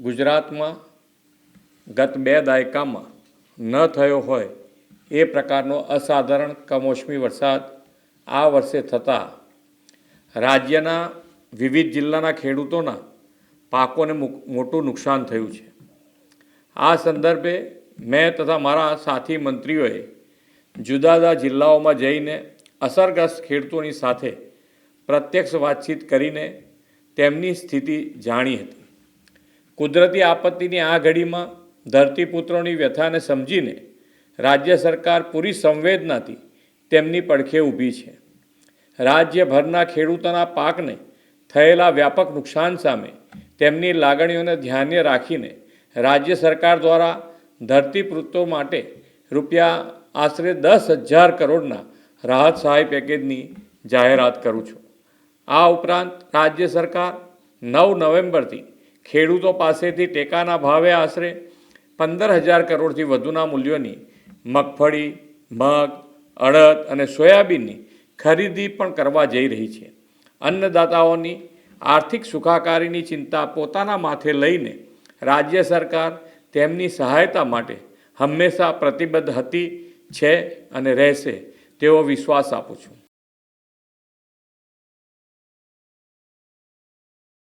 ગુજરાતમાં ગત 2 દાયકામાં ન થયો હોય એ પ્રકારનો અસાધારણ કમોસમી વરસાદ આ વર્ષે થતાં રાજ્યના વિવિધ જિલ્લાના ખેડૂતોના પાકોને મોટું નુકસાન થયું છે। આ સંદર્ભે મેં તથા મારા સાથી મંત્રીઓએ જુદા જુદા જિલ્લાઓમાં જઈને અસરગ્રસ્ત ખેડૂતોની સાથે પ્રત્યક્ષ વાતચીત કરીને તેમની સ્થિતિ જાણી હતી। કુદરતી આપત્તિની આ ઘડીમાં ધરતીપુત્રોની વ્યથાને સમજીને રાજ્ય સરકાર પૂરી સંવેદનાથી તેમની પડખે ઊભી છે। રાજ્યભરના ખેડૂતોના પાકને થયેલા વ્યાપક નુકસાન સામે તેમની લાગણીઓને ધ્યાને રાખીને રાજ્ય સરકાર દ્વારા ધરતીપુત્રો માટે આશરે 10,000 કરોડના રાહત સહાય પેકેજની જાહેરાત કરું છું। આ ઉપરાંત રાજ્ય સરકાર 9 નવેમ્બરથી ખેડૂતો પાસેથી ટેકાના ભાવે આશરે 15,000 કરોડથી વધુના મૂલ્યોની મગફળી, મગ, અડદ અને સોયાબીનની ખરીદી પણ કરવા જઈ રહી છે। અન્નદાતાઓની આર્થિક સુખાકારીની ચિંતા પોતાના માથે લઈને રાજ્ય સરકાર તેમની સહાયતા માટે હંમેશા પ્રતિબદ્ધ હતી, છે અને રહેશે તેવો વિશ્વાસ આપું છું।